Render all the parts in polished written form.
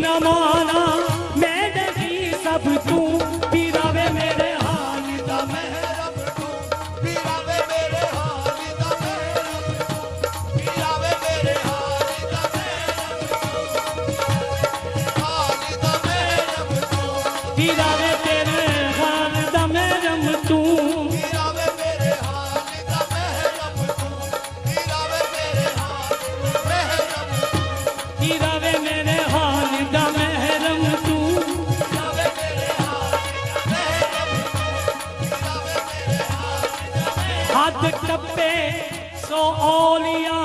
जमाना मैं नहीं सब तू पीरावे मेरे हाल दा महरम तू पीरावे मेरे हाल दा महरम पीरावे मेरे हाल दा महरम पीरावे तेरे हाल दा महरम तू पीरावे मेरे हाल दा महरम तू पीरावे मेरे हाल महरम पीरावे मेरे हाल दा महरम तू पीरावे मेरे हाल हद टप्पे सो औलिया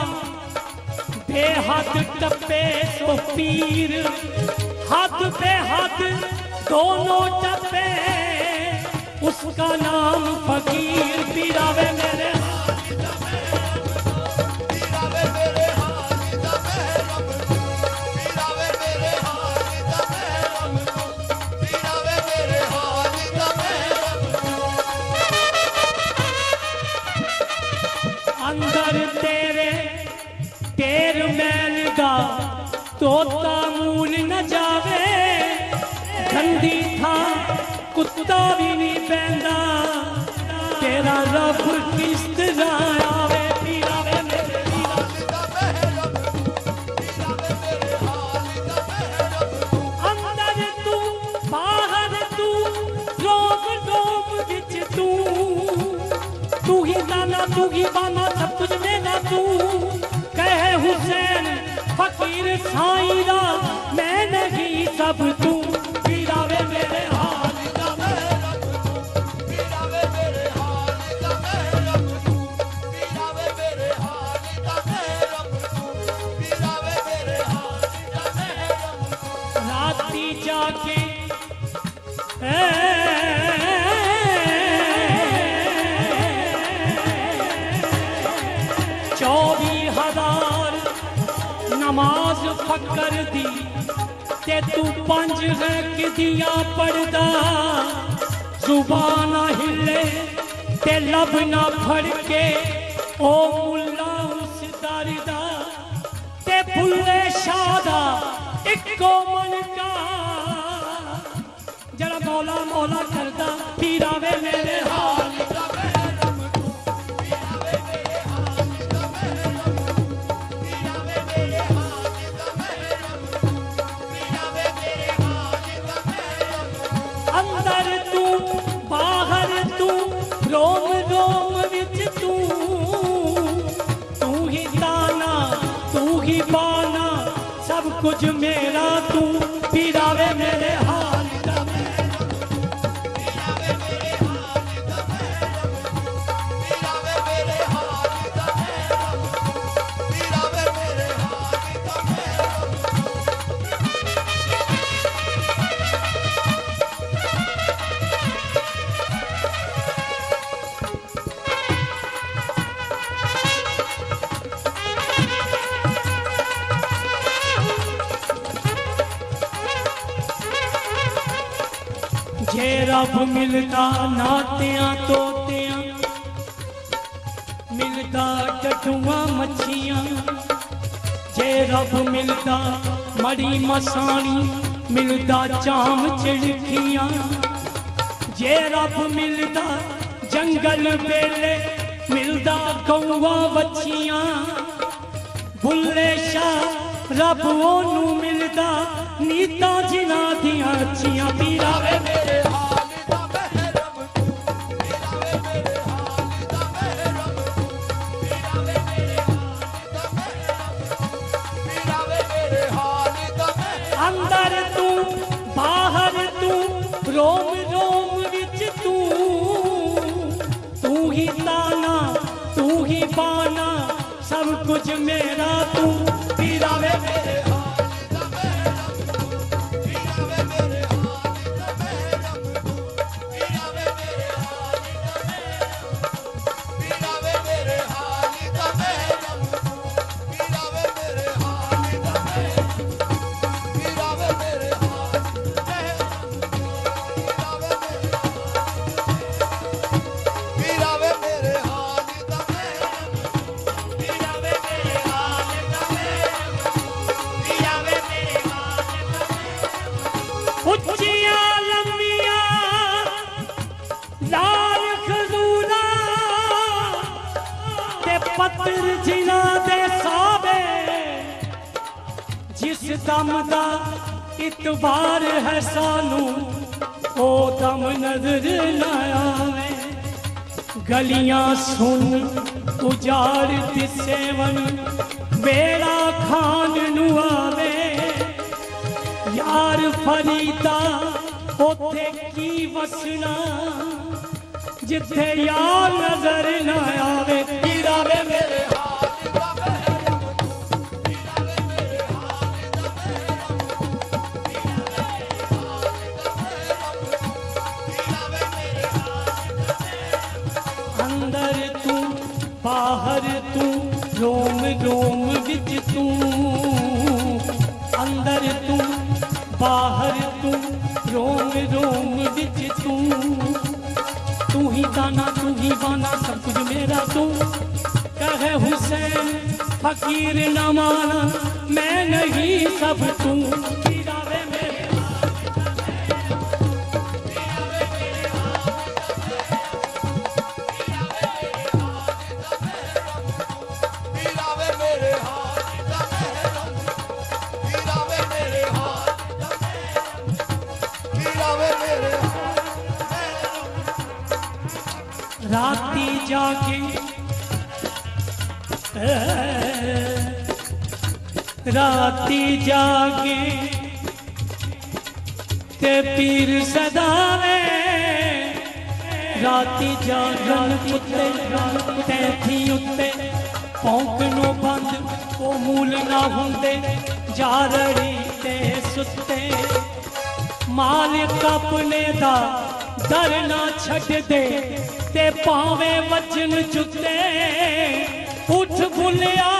बेहद टप्पे सो पीर हद बेहद दोनों टप्पे उसका नाम फकीर पीरावे मेरे पीरावे मेरे हाल दा महरम पीरावे मेरे हाल दा महरम पीरावे मेरे हाल दा महरम अंदर तेरे तेर मैल दा तोता मूल न जावे गंदी था कुत्ता भी नहीं पैंदा तेरा रब किस तरह आवे पीरावे मेरे हाल दा महरम पीरावे मेरे हाल दा महरम अंदर तू बाहर तू रोम रोम विच तू ही दाना तू ही बाना सब कुछ मेरा तू कहे हुसैन फकीर साईं दा मैं नहीं सब तू पीरावे मेरे हाल दा महरम पीरावे मेरे हाल दा महरम पीरावे मेरे हाल दा महरम पीरावे मेरे हाल दा महरम राती जाके 24,000 नमाज फकर दी ते तू 5 है किदियां पढ़दा जुबान हिले ते लब ना फड़के ओ मुल्ला उस दरदा ते भुल्ले शादा इको मन का जरा मौला मौला करदा पीरावे मेरे हाल दा महरम पीरावे मेरे हाल दा महरम पीरावे मेरे हाल दा महरम पीरावे मेरे हाल दा महरम अंदर तू बाहर तू रोम रोम विच तू ही दाना तू ही बाना सब कुछ मेरा तू पीरावे मेरे हाल दा महरम पीरावे मेरे हाल दा महरम पीरावे मेरे हाल दा महरम पीरावे मेरे हाल दा महरम जे रब मिलदा नातियां तोतियां मिलदा टटुआ मच्छियां जे रब मिलदा मड़ी मसानी मिलदा चाम चिड़खियां जे रब मिलदा जंगल बेले मिलदा कौआ बच्चियां भुल्ले शाह रब ओनू मिलदा नीता जिना दियां अच्छियां पीरावे मेरे हाल दा महरम पीरावे मेरे हाल दा महरम पीरावे मेरे हाल दा महरम पीरावे मेरे हाल दा महरम अंदर तू बाहर तू रोम रोम विच तू ही ताना तू ही बाना सब कुछ मेरा तू पीरावे मेरे हाल दा महरम पीरावे मेरे हाल दा महरम पीरावे मेरे हाल दा महरम पीरावे मेरे हाल दा महरम पीरावे मेरे हाल दा महरम पीरावे मेरे हाल दा महरम पीरावे मेरे हाल उच्चिया लंबिया लाल खजूरा ते पत्थर जिना दे सावे जिस दम दा इतबार है सानू ओ दम नजर न आवे गलियां सुन उजाड़ दिसेवन बेड़ा खान नु आवे यार फरीदा ओथे की वसना जिथे यार नजर न आवे पीरावे मेरे अंदर तू बाहर तू रोम रोम विच तू अंदर तू बाहर तू रोम रोम विच तू ही दाना तू ही बाना सब कुछ मेरा तू कहे हुसैन फकीर न माना मैं नहीं सब तू पीरावे मेरे राती जाके राती जागे ते पीर सदावे राती जागन कुत्ते तैथी उत्ते भौंकनो बंद ओ मूल ना हुंदे जारड़ी ते सुत्ते मालिक अपने दा दर ना छड़ दे ते पावे वचन चुते उठ बुलिया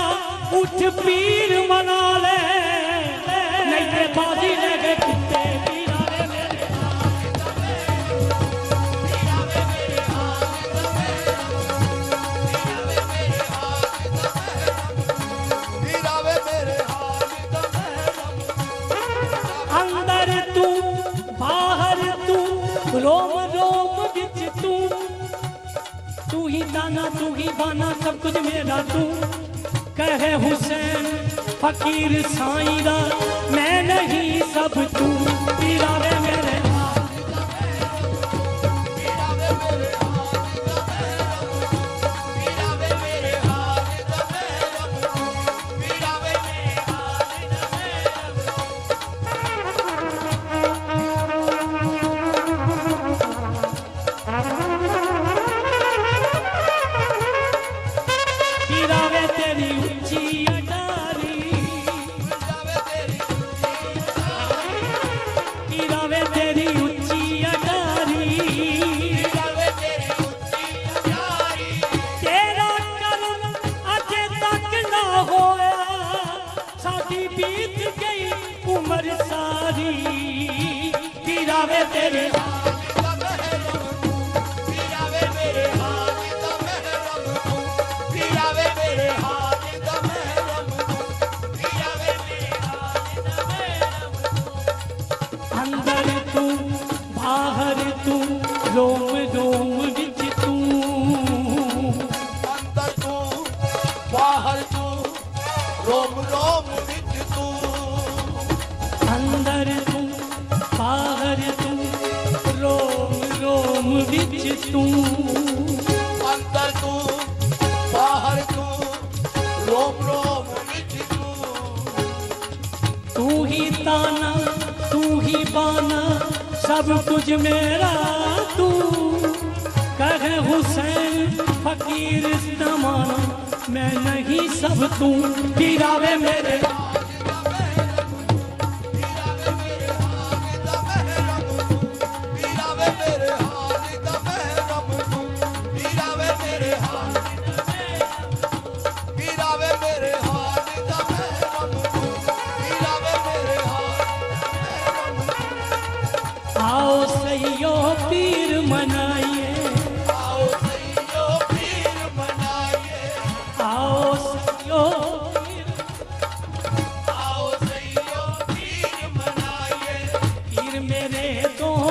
उठ पीर मना ले नहीं ते बाजी लगे कुत्ते पीरावे मेरे अंदर तू बाहर तू रोम रोम विच तू ही दाना तू ही बाना सब कुछ मेरा तू कहे हुसैन फकीर साईं मैं नहीं सब तू पीरावे मेरे उम्र सारी पीरावे तेरे पीरावे मेरे पीरावे मेरे अंदर तू बाहर तू रोम रोम विच तू अंदर तू बाहर तू रोम रोम विच तू अंदर तू बाहर तू रोम रोम विच तू अंदर तू बाहर तू रोम रोम विच तू ही ताना तू ही बाना सब कुछ मेरा तू कहे हुसैन फकीर न माना मैं नहीं सब तू पीरावे मेरे आओ सैयो पीर मनाइए आओ सैयो पीर मनाइए आओ सैयो पीर तो